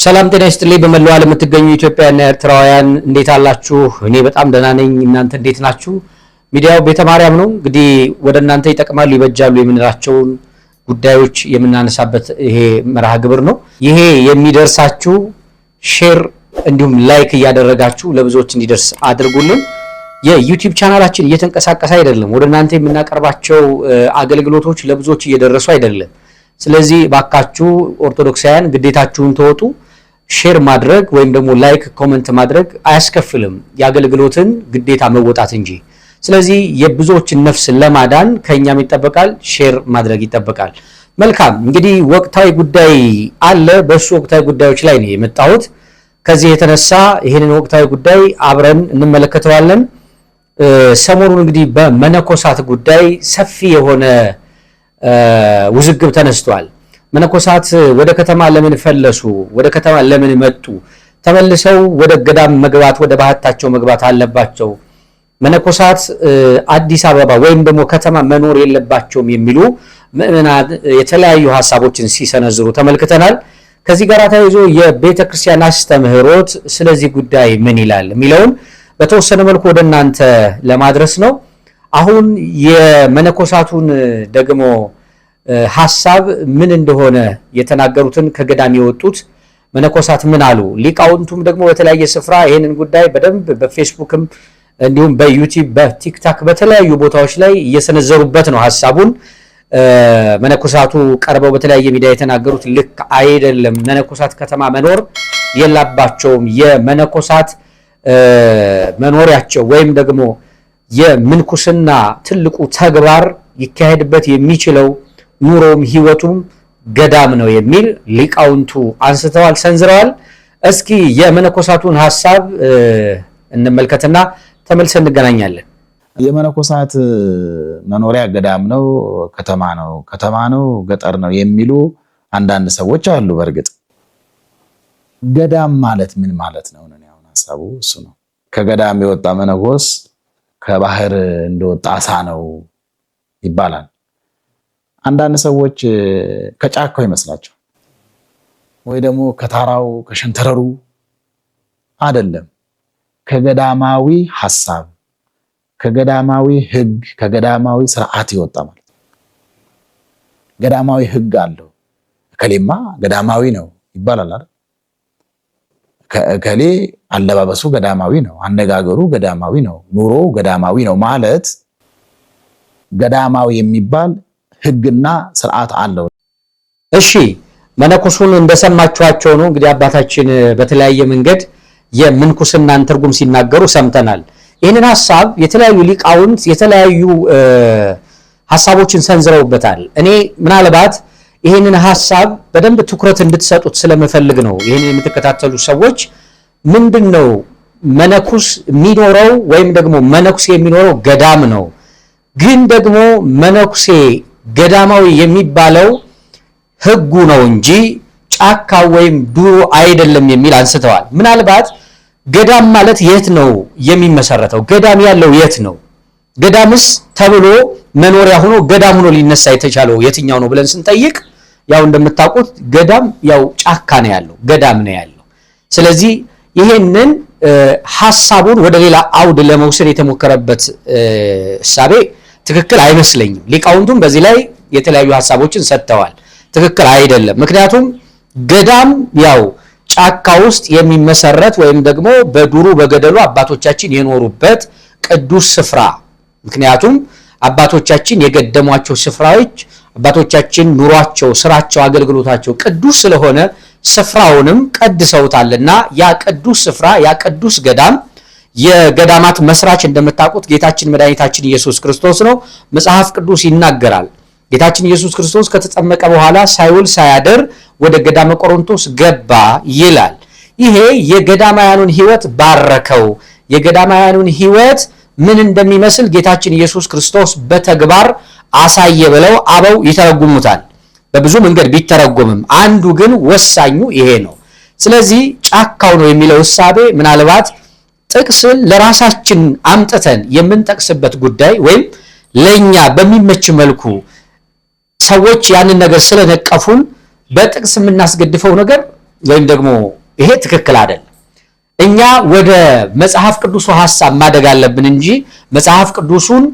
ሰላም ጤና ይስጥልኝ በመላው ዓለም የምትገኙ ኢትዮጵያውያንና ኤርትራውያን እንዴት አላችሁ? እኔ በጣም ደህና ነኝ። እናንተ እንዴት ናችሁ? ሚዲያው ቤተ ማርያም ነው። እንግዲህ ወደ እናንተ ይጠቅማሉ ይበጃሉ የምንላቸውን ጉዳዮች የምናነሳበት ይሄ መርሃ ግብር ነው። ይሄ የሚደርሳችሁ ሼር እንዲሁም ላይክ እያደረጋችሁ ለብዙዎች እንዲደርስ አድርጉልን። የዩቲዩብ ቻናላችን እየተንቀሳቀሰ አይደለም። ወደ እናንተ የምናቀርባቸው አገልግሎቶች ለብዙዎች እየደረሱ አይደለም። ስለዚህ ባካችሁ ኦርቶዶክሳውያን ግዴታችሁን ተወጡ። ሼር ማድረግ ወይም ደግሞ ላይክ ኮሜንት ማድረግ አያስከፍልም፣ የአገልግሎትን ግዴታ መወጣት እንጂ። ስለዚህ የብዙዎችን ነፍስ ለማዳን ከኛም ይጠበቃል፣ ሼር ማድረግ ይጠበቃል። መልካም እንግዲህ ወቅታዊ ጉዳይ አለ። በሱ ወቅታዊ ጉዳዮች ላይ ነው የመጣሁት። ከዚህ የተነሳ ይሄንን ወቅታዊ ጉዳይ አብረን እንመለከተዋለን። ሰሞኑን እንግዲህ በመነኮሳት ጉዳይ ሰፊ የሆነ ውዝግብ ተነስቷል። መነኮሳት ወደ ከተማ ለምን ፈለሱ? ወደ ከተማ ለምን መጡ? ተመልሰው ወደ ገዳም መግባት ወደ ባህታቸው መግባት አለባቸው? መነኮሳት አዲስ አበባ ወይም ደግሞ ከተማ መኖር የለባቸውም የሚሉ ምዕመናን የተለያዩ ሐሳቦችን ሲሰነዝሩ ተመልክተናል። ከዚህ ጋር ተያይዞ የቤተክርስቲያን አስተምህሮት ስለዚህ ጉዳይ ምን ይላል የሚለውን በተወሰነ መልኩ ወደ እናንተ ለማድረስ ነው። አሁን የመነኮሳቱን ደግሞ ሐሳብ ምን እንደሆነ የተናገሩትን ከገዳም የወጡት መነኮሳት ምን አሉ? ሊቃውንቱም ደግሞ በተለያየ ስፍራ ይሄንን ጉዳይ በደንብ በፌስቡክም እንዲሁም በዩቲዩብ በቲክታክ በተለያዩ ቦታዎች ላይ እየሰነዘሩበት ነው ሐሳቡን። መነኮሳቱ ቀርበው በተለያየ ሚዲያ የተናገሩት ልክ አይደለም፣ መነኮሳት ከተማ መኖር የለባቸውም፣ የመነኮሳት መኖሪያቸው ወይም ደግሞ የምንኩስና ትልቁ ተግባር ይካሄድበት የሚችለው ኑሮም ህይወቱም ገዳም ነው የሚል ሊቃውንቱ አንስተዋል፣ ሰንዝረዋል። እስኪ የመነኮሳቱን ሐሳብ እንመልከትና ተመልሰን እንገናኛለን። የመነኮሳት መኖሪያ ገዳም ነው፣ ከተማ ነው፣ ገጠር ነው የሚሉ አንዳንድ ሰዎች አሉ። በእርግጥ ገዳም ማለት ምን ማለት ነው? አሁን ሐሳቡ እሱ ነው። ከገዳም የወጣ መነኮስ ከባህር እንደወጣ አሳ ነው ይባላል። አንዳንድ ሰዎች ከጫካው ይመስላቸው ወይ ደግሞ ከታራው ከሸንተረሩ አይደለም። ከገዳማዊ ሐሳብ፣ ከገዳማዊ ሕግ፣ ከገዳማዊ ስርዓት ይወጣ ማለት ነው። ገዳማዊ ሕግ አለው። እከሌማ ገዳማዊ ነው ይባላል አይደል? ከእከሌ አለባበሱ ገዳማዊ ነው፣ አነጋገሩ ገዳማዊ ነው፣ ኑሮው ገዳማዊ ነው ማለት ገዳማዊ የሚባል ሕግና ስርዓት አለው። እሺ መነኮሱን እንደሰማችኋቸው ነው። እንግዲህ አባታችን በተለያየ መንገድ የምንኩስናን ትርጉም ሲናገሩ ሰምተናል። ይህንን ሐሳብ የተለያዩ ሊቃውንት የተለያዩ ሐሳቦችን ሰንዝረውበታል። እኔ ምናልባት ይህንን ሐሳብ በደንብ ትኩረት እንድትሰጡት ስለምፈልግ ነው። ይህንን የምትከታተሉ ሰዎች ምንድነው መነኩስ የሚኖረው ወይም ደግሞ መነኩሴ የሚኖረው ገዳም ነው፣ ግን ደግሞ መነኩሴ ገዳማዊ የሚባለው ሕጉ ነው እንጂ ጫካ ወይም ዱሮ አይደለም የሚል አንስተዋል። ምናልባት ገዳም ማለት የት ነው የሚመሰረተው? ገዳም ያለው የት ነው? ገዳምስ ተብሎ መኖሪያ ሆኖ ገዳም ሆኖ ሊነሳ የተቻለው የትኛው ነው ብለን ስንጠይቅ ያው እንደምታውቁት ገዳም ያው ጫካ ነው ያለው፣ ገዳም ነው ያለው። ስለዚህ ይሄንን ሐሳቡን ወደ ሌላ አውድ ለመውሰድ የተሞከረበት እሳቤ ትክክል አይመስለኝም። ሊቃውንቱም በዚህ ላይ የተለያዩ ሐሳቦችን ሰጥተዋል። ትክክል አይደለም። ምክንያቱም ገዳም ያው ጫካ ውስጥ የሚመሰረት ወይም ደግሞ በዱሩ በገደሉ አባቶቻችን የኖሩበት ቅዱስ ስፍራ፣ ምክንያቱም አባቶቻችን የገደሟቸው ስፍራዎች አባቶቻችን ኑሯቸው፣ ስራቸው፣ አገልግሎታቸው ቅዱስ ስለሆነ ስፍራውንም ቀድሰውታልና ያ ቅዱስ ስፍራ ያ ቅዱስ ገዳም የገዳማት መስራች እንደምታውቁት ጌታችን መድኃኒታችን ኢየሱስ ክርስቶስ ነው። መጽሐፍ ቅዱስ ይናገራል። ጌታችን ኢየሱስ ክርስቶስ ከተጠመቀ በኋላ ሳይውል ሳያድር ወደ ገዳመ ቆሮንቶስ ገባ ይላል። ይሄ የገዳማያኑን ሕይወት ባረከው። የገዳማያኑን ሕይወት ምን እንደሚመስል ጌታችን ኢየሱስ ክርስቶስ በተግባር አሳየ ብለው አበው ይተረጉሙታል። በብዙ መንገድ ቢተረጎምም አንዱ ግን ወሳኙ ይሄ ነው። ስለዚህ ጫካው ነው የሚለው እሳቤ ምናልባት ጥቅስን ለራሳችን አምጥተን የምንጠቅስበት ጉዳይ ወይም ለኛ በሚመች መልኩ ሰዎች ያንን ነገር ስለነቀፉን በጥቅስ የምናስገድፈው ነገር ወይም ደግሞ ይሄ ትክክል አይደለም። እኛ ወደ መጽሐፍ ቅዱሱ ሐሳብ ማደግ አለብን እንጂ መጽሐፍ ቅዱሱን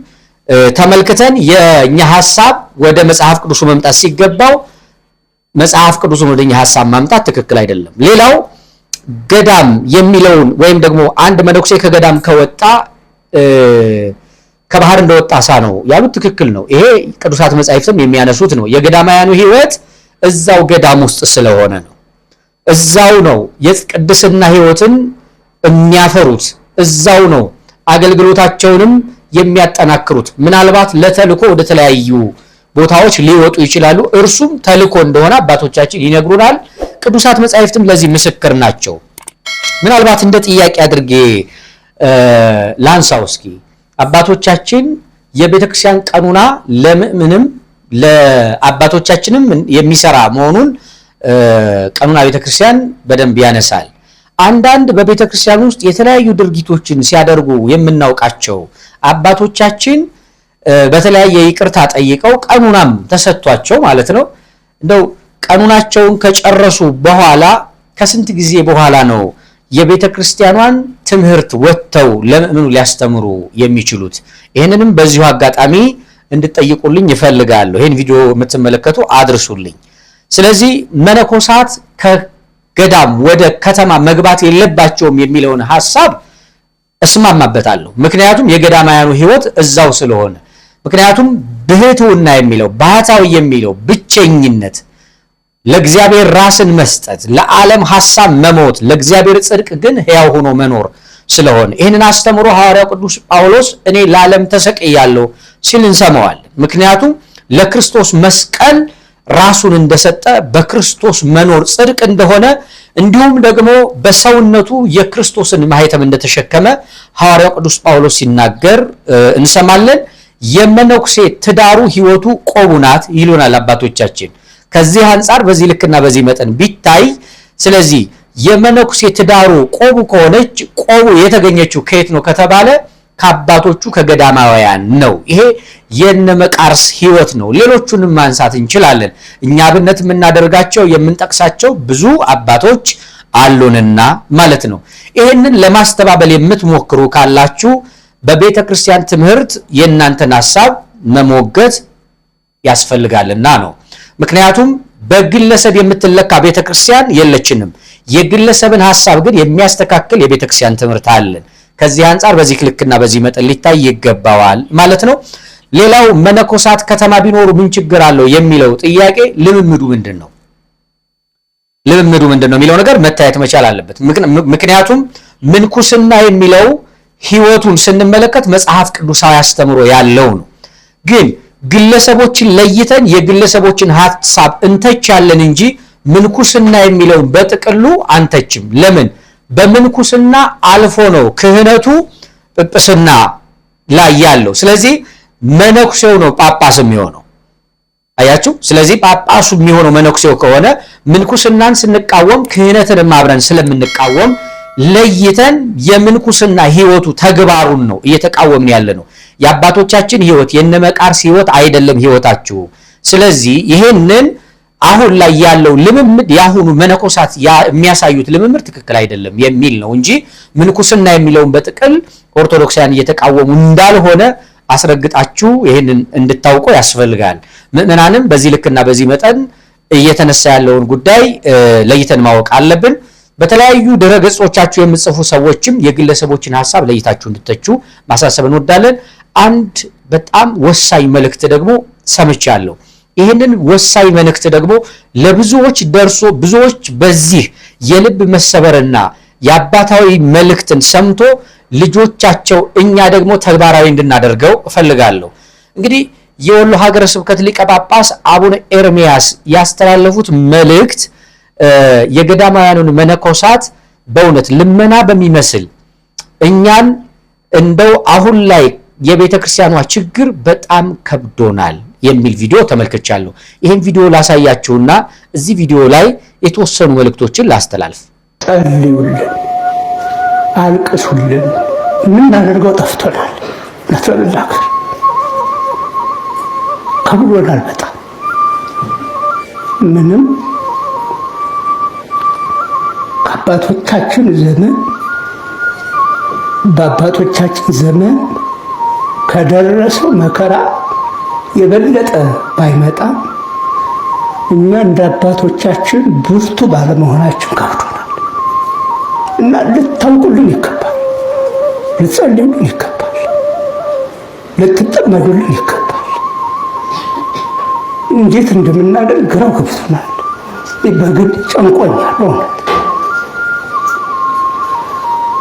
ተመልክተን የኛ ሐሳብ ወደ መጽሐፍ ቅዱሱ መምጣት ሲገባው መጽሐፍ ቅዱሱን ወደኛ ሐሳብ ማምጣት ትክክል አይደለም። ሌላው ገዳም የሚለውን ወይም ደግሞ አንድ መነኩሴ ከገዳም ከወጣ ከባህር እንደወጣ አሳ ነው ያሉት ትክክል ነው። ይሄ ቅዱሳት መጻሕፍትም የሚያነሱት ነው። የገዳማውያኑ ሕይወት እዛው ገዳም ውስጥ ስለሆነ ነው። እዛው ነው የቅድስና ሕይወትን የሚያፈሩት፣ እዛው ነው አገልግሎታቸውንም የሚያጠናክሩት። ምናልባት ለተልኮ ወደ ተለያዩ ቦታዎች ሊወጡ ይችላሉ። እርሱም ተልኮ እንደሆነ አባቶቻችን ይነግሩናል። ቅዱሳት መጻሕፍትም ለዚህ ምስክር ናቸው። ምናልባት እንደ ጥያቄ አድርጌ ላንሳው እስኪ አባቶቻችን የቤተክርስቲያን ቀኑና ለምእምንም ለአባቶቻችንም የሚሰራ መሆኑን ቀኑና ቤተክርስቲያን በደንብ ያነሳል። አንዳንድ በቤተክርስቲያን ውስጥ የተለያዩ ድርጊቶችን ሲያደርጉ የምናውቃቸው አባቶቻችን በተለያየ ይቅርታ ጠይቀው ቀኑናም ተሰጥቷቸው ማለት ነው እንደው ቀኑናቸውን ከጨረሱ በኋላ ከስንት ጊዜ በኋላ ነው የቤተክርስቲያኗን ትምህርት ወጥተው ለምእምኑ ሊያስተምሩ የሚችሉት? ይሄንንም በዚሁ አጋጣሚ እንድትጠይቁልኝ ይፈልጋለሁ። ይሄን ቪዲዮ የምትመለከቱ አድርሱልኝ። ስለዚህ መነኮሳት ከገዳም ወደ ከተማ መግባት የለባቸውም የሚለውን ሐሳብ እስማማበታለሁ። ምክንያቱም የገዳማውያኑ ሕይወት እዛው ስለሆነ። ምክንያቱም ብሕትውና የሚለው ባህታዊ የሚለው ብቸኝነት፣ ለእግዚአብሔር ራስን መስጠት፣ ለዓለም ሐሳብ መሞት፣ ለእግዚአብሔር ጽድቅ ግን ሕያው ሆኖ መኖር ስለሆነ ይህንን አስተምሮ ሐዋርያው ቅዱስ ጳውሎስ እኔ ለዓለም ተሰቅያለሁ ሲል እንሰማዋለን። ምክንያቱም ለክርስቶስ መስቀል ራሱን እንደሰጠ በክርስቶስ መኖር ጽድቅ እንደሆነ እንዲሁም ደግሞ በሰውነቱ የክርስቶስን ማህተም እንደተሸከመ ሐዋርያው ቅዱስ ጳውሎስ ሲናገር እንሰማለን። የመነኩሴ ትዳሩ ሕይወቱ ቆቡ ናት ይሉናል አባቶቻችን። ከዚህ አንጻር በዚህ ልክና በዚህ መጠን ቢታይ ስለዚህ የመነኩሴ ትዳሩ ቆቡ ከሆነች ቆቡ የተገኘችው ከየት ነው ከተባለ ከአባቶቹ ከገዳማውያን ነው። ይሄ የነመቃርስ ሕይወት ነው። ሌሎቹንም ማንሳት እንችላለን። እኛ አብነት የምናደርጋቸው የምንጠቅሳቸው ብዙ አባቶች አሉንና ማለት ነው። ይሄንን ለማስተባበል የምትሞክሩ ካላችሁ በቤተ ክርስቲያን ትምህርት የእናንተን ሐሳብ መሞገት ያስፈልጋልና ነው። ምክንያቱም በግለሰብ የምትለካ ቤተ ክርስቲያን የለችንም። የግለሰብን ሐሳብ ግን የሚያስተካክል የቤተ ክርስቲያን ትምህርት አለን። ከዚህ አንጻር በዚህ ልክና በዚህ መጠን ሊታይ ይገባዋል ማለት ነው። ሌላው መነኮሳት ከተማ ቢኖሩ ምን ችግር አለው የሚለው ጥያቄ ልምምዱ ምንድነው? ልምምዱ ምንድነው የሚለው ነገር መታየት መቻል አለበት። ምክንያቱም ምንኩስና የሚለው ሕይወቱን ስንመለከት መጽሐፍ ቅዱሳዊ አስተምሮ ያለው ነው። ግን ግለሰቦችን ለይተን የግለሰቦችን ሐሳብ እንተቻለን እንጂ ምንኩስና የሚለውን በጥቅሉ አንተችም። ለምን? በምንኩስና አልፎ ነው ክህነቱ ጵጵስና ላይ ያለው። ስለዚህ መነኩሴው ነው ጳጳስ የሚሆነው። አያችሁ? ስለዚህ ጳጳሱ የሚሆነው መነኩሴው ከሆነ ምንኩስናን ስንቃወም ክህነትን አብረን ስለምንቃወም ለይተን የምንኩስና ሕይወቱ ተግባሩን ነው እየተቃወምን ያለ ነው። የአባቶቻችን ሕይወት የነመቃርስ ሕይወት አይደለም ሕይወታችሁ። ስለዚህ ይሄንን አሁን ላይ ያለው ልምምድ ያሁኑ መነኮሳት የሚያሳዩት ልምምድ ትክክል አይደለም የሚል ነው እንጂ ምንኩስና የሚለውን በጥቅል ኦርቶዶክሳውያን እየተቃወሙ እንዳልሆነ አስረግጣችሁ ይሄንን እንድታውቁ ያስፈልጋል። ምዕመናንም በዚህ ልክና በዚህ መጠን እየተነሳ ያለውን ጉዳይ ለይተን ማወቅ አለብን። በተለያዩ ድረገጾቻችሁ የምትጽፉ ሰዎችም የግለሰቦችን ሐሳብ ለይታችሁ እንድትተቹ ማሳሰብ እንወዳለን። አንድ በጣም ወሳኝ መልእክት ደግሞ ሰምቻለሁ። ይህንን ወሳኝ መልእክት ደግሞ ለብዙዎች ደርሶ ብዙዎች በዚህ የልብ መሰበርና የአባታዊ መልእክትን ሰምቶ ልጆቻቸው እኛ ደግሞ ተግባራዊ እንድናደርገው እፈልጋለሁ። እንግዲህ የወሎ ሀገረ ስብከት ሊቀ ጳጳስ አቡነ ኤርሚያስ ያስተላለፉት መልእክት የገዳማውያኑን መነኮሳት በእውነት ልመና በሚመስል እኛን እንደው አሁን ላይ የቤተ ክርስቲያኗ ችግር በጣም ከብዶናል የሚል ቪዲዮ ተመልክቻለሁ። ይሄን ቪዲዮ ላሳያችሁና እዚህ ቪዲዮ ላይ የተወሰኑ መልእክቶችን ላስተላልፍ። ጸልዩልን፣ አልቅሱልን። የምናደርገው ጠፍቶናል። ለተላክ ከብዶናል በጣም ምንም በአባቶቻችን ዘመን ከደረሰው መከራ የበለጠ ባይመጣ እኛ እንደ አባቶቻችን ብርቱ ባለመሆናችን ከብዶናል እና ልታውቁልን ይገባል፣ ልትጸልዩልን ይገባል፣ ልትጠመዱልን ይገባል። እንዴት እንደምናደርግ ግራው ገብቶናል። በግድ ጨንቆኛል።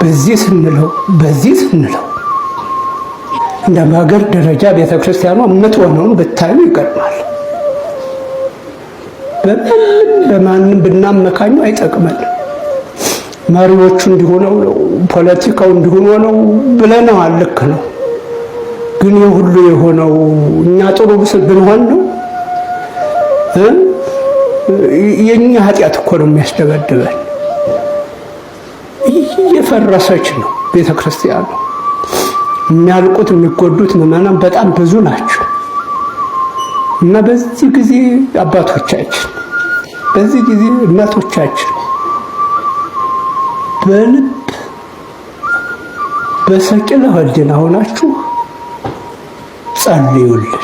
በዚህ ስንለው እንደ ሀገር ደረጃ ቤተክርስቲያኗ የምትሆነውን ብታዩ ይገርማል። በማንም ብናመካኙ አይጠቅመን። መሪዎቹ እንዲሆነው ነው፣ ፖለቲካው እንዲሆነው ብለናል። ልክ ነው። ግን የሁሉ የሆነው እኛ ጥሩ ብንሆን ነው። የኛ ኃጢአት እኮ ነው የሚያስደበድበን። እየፈረሰች ነው ቤተክርስቲያኑ። የሚያልቁት የሚጎዱት ምዕመናን በጣም ብዙ ናቸው እና በዚህ ጊዜ አባቶቻችን፣ በዚህ ጊዜ እናቶቻችን በልብ በሰቂለ ሕሊና ሆናችሁ ጸልዩልን።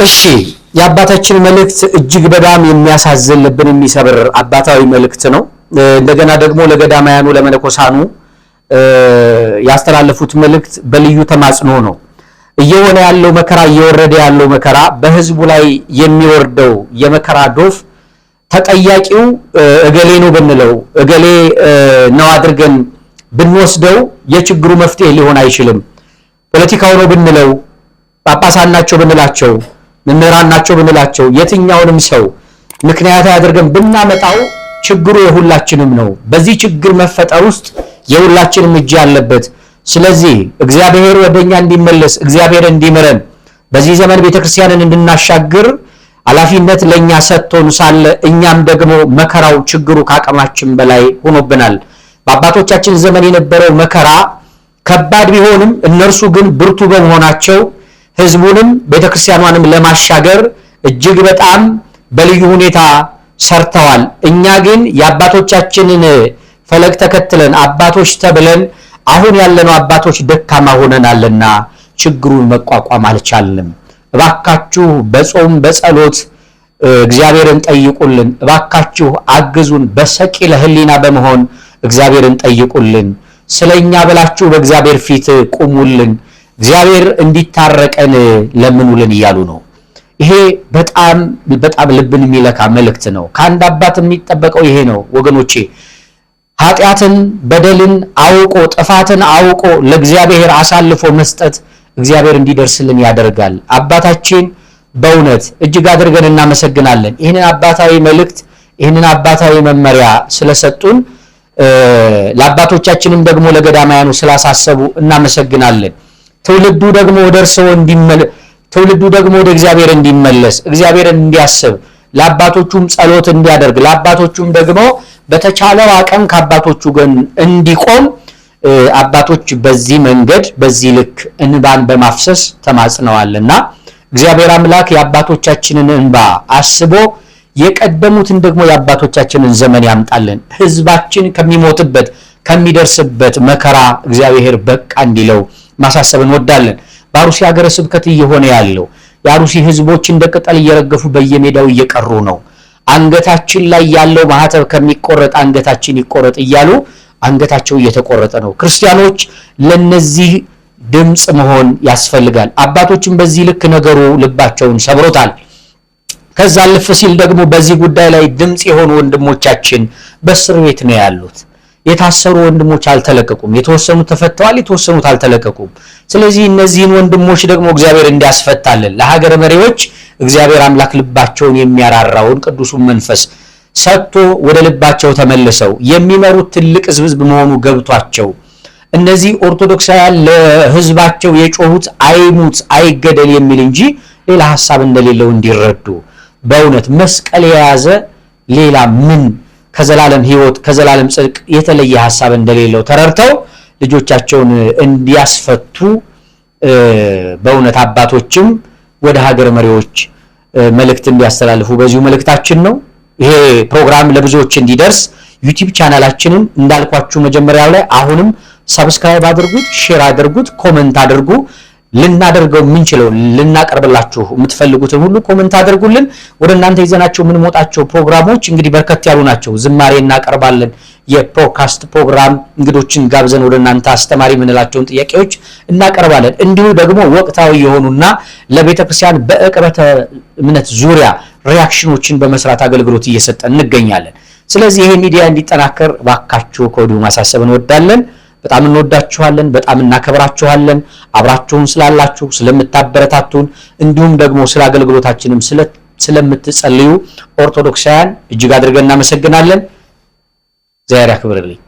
እሺ፣ የአባታችን መልእክት እጅግ በጣም የሚያሳዝን ልብን የሚሰብር አባታዊ መልእክት ነው። እንደገና ደግሞ ለገዳማያኑ ለመነኮሳኑ ያስተላለፉት መልእክት በልዩ ተማጽኖ ነው። እየሆነ ያለው መከራ፣ እየወረደ ያለው መከራ፣ በህዝቡ ላይ የሚወርደው የመከራ ዶፍ ተጠያቂው እገሌ ነው ብንለው፣ እገሌ ነው አድርገን ብንወስደው የችግሩ መፍትሄ ሊሆን አይችልም። ፖለቲካው ነው ብንለው፣ ጳጳሳት ናቸው ብንላቸው፣ መምህራን ናቸው ብንላቸው፣ የትኛውንም ሰው ምክንያት አድርገን ብናመጣው ችግሩ የሁላችንም ነው። በዚህ ችግር መፈጠር ውስጥ የሁላችንም እጅ ያለበት። ስለዚህ እግዚአብሔር ወደኛ እንዲመለስ፣ እግዚአብሔር እንዲምረን፣ በዚህ ዘመን ቤተክርስቲያንን እንድናሻግር ኃላፊነት ለኛ ሰጥቶን ሳለ እኛም ደግሞ መከራው፣ ችግሩ ከአቅማችን በላይ ሆኖብናል። በአባቶቻችን ዘመን የነበረው መከራ ከባድ ቢሆንም እነርሱ ግን ብርቱ በመሆናቸው ህዝቡንም ቤተክርስቲያኗንም ለማሻገር እጅግ በጣም በልዩ ሁኔታ ሰርተዋል። እኛ ግን የአባቶቻችንን ፈለግ ተከትለን አባቶች ተብለን አሁን ያለነው አባቶች ደካማ ሆነናልና ችግሩን መቋቋም አልቻልንም። እባካችሁ በጾም በጸሎት እግዚአብሔርን ጠይቁልን። እባካችሁ አግዙን። በሰቂለ ሕሊና በመሆን እግዚአብሔርን ጠይቁልን። ስለኛ ብላችሁ በእግዚአብሔር ፊት ቁሙልን። እግዚአብሔር እንዲታረቀን ለምኑልን እያሉ ነው። ይሄ በጣም ልብን የሚለካ መልእክት ነው። ከአንድ አባት የሚጠበቀው ይሄ ነው ወገኖቼ። ኃጢአትን በደልን አውቆ ጥፋትን አውቆ ለእግዚአብሔር አሳልፎ መስጠት እግዚአብሔር እንዲደርስልን ያደርጋል። አባታችን በእውነት እጅግ አድርገን እናመሰግናለን። ይህንን አባታዊ መልእክት ይህንን አባታዊ መመሪያ ስለሰጡን ለአባቶቻችንም ደግሞ ለገዳማያኑ ስላሳሰቡ እናመሰግናለን። ትውልዱ ደግሞ ወደ እርስዎ ትውልዱ ደግሞ ወደ እግዚአብሔር እንዲመለስ እግዚአብሔርን እንዲያስብ ለአባቶቹም ጸሎት እንዲያደርግ ለአባቶቹም ደግሞ በተቻለው አቅም ከአባቶቹ ጋር እንዲቆም አባቶች በዚህ መንገድ በዚህ ልክ እንባን በማፍሰስ ተማጽነዋልና እግዚአብሔር አምላክ የአባቶቻችንን እንባ አስቦ የቀደሙትን ደግሞ የአባቶቻችንን ዘመን ያምጣልን። ህዝባችን ከሚሞትበት ከሚደርስበት መከራ እግዚአብሔር በቃ እንዲለው ማሳሰብ እንወዳለን። በአሩሲ ሀገረ ስብከት እየሆነ ያለው የአሩሲ ህዝቦች እንደ ቅጠል እየረገፉ በየሜዳው እየቀሩ ነው። አንገታችን ላይ ያለው ማህተብ ከሚቆረጥ አንገታችን ይቆረጥ እያሉ አንገታቸው እየተቆረጠ ነው። ክርስቲያኖች ለነዚህ ድምጽ መሆን ያስፈልጋል። አባቶችን በዚህ ልክ ነገሩ ልባቸውን ሰብሮታል። ከዛ ልፍ ሲል ደግሞ በዚህ ጉዳይ ላይ ድምጽ የሆኑ ወንድሞቻችን በእስር ቤት ነው ያሉት። የታሰሩ ወንድሞች አልተለቀቁም። የተወሰኑት ተፈተዋል፣ የተወሰኑት አልተለቀቁም። ስለዚህ እነዚህን ወንድሞች ደግሞ እግዚአብሔር እንዲያስፈታልን ለሀገር መሪዎች እግዚአብሔር አምላክ ልባቸውን የሚያራራውን ቅዱሱን መንፈስ ሰጥቶ ወደ ልባቸው ተመልሰው የሚመሩት ትልቅ ህዝብ መሆኑ ገብቷቸው እነዚህ ኦርቶዶክሳውያን ለህዝባቸው የጮሁት አይሙት አይገደል የሚል እንጂ ሌላ ሐሳብ እንደሌለው እንዲረዱ በእውነት መስቀል የያዘ ሌላ ምን ከዘላለም ህይወት ከዘላለም ጽድቅ የተለየ ሐሳብ እንደሌለው ተረድተው ልጆቻቸውን እንዲያስፈቱ በእውነት አባቶችም ወደ ሀገር መሪዎች መልእክት እንዲያስተላልፉ በዚሁ መልእክታችን ነው። ይሄ ፕሮግራም ለብዙዎች እንዲደርስ ዩቲዩብ ቻናላችንን እንዳልኳችሁ መጀመሪያው ላይ አሁንም ሰብስክራይብ አድርጉት፣ ሼር አድርጉት፣ ኮሜንት አድርጉ። ልናደርገው ምንችለው ልናቀርብላችሁ የምትፈልጉትን ሁሉ ኮሜንት አድርጉልን። ወደ እናንተ ይዘናቸው ምን ሞጣቸው ፕሮግራሞች እንግዲህ በርከት ያሉ ናቸው። ዝማሬ እናቀርባለን፣ የፖድካስት ፕሮግራም እንግዶችን ጋብዘን ወደ እናንተ አስተማሪ ምንላቸውን ጥያቄዎች እናቀርባለን። እንዲሁ ደግሞ ወቅታዊ የሆኑና ለቤተክርስቲያን በዕቅበተ እምነት ዙሪያ ሪአክሽኖችን በመስራት አገልግሎት እየሰጠን እንገኛለን። ስለዚህ ይሄ ሚዲያ እንዲጠናከር ባካችሁ ከወዲሁ ማሳሰብ እንወዳለን። በጣም እንወዳችኋለን፣ በጣም እናከብራችኋለን። አብራችሁን ስላላችሁ ስለምታበረታቱን፣ እንዲሁም ደግሞ ስለ አገልግሎታችንም ስለምትጸልዩ ኦርቶዶክሳውያን እጅግ አድርገን እናመሰግናለን። እግዚአብሔር ያክብርልኝ።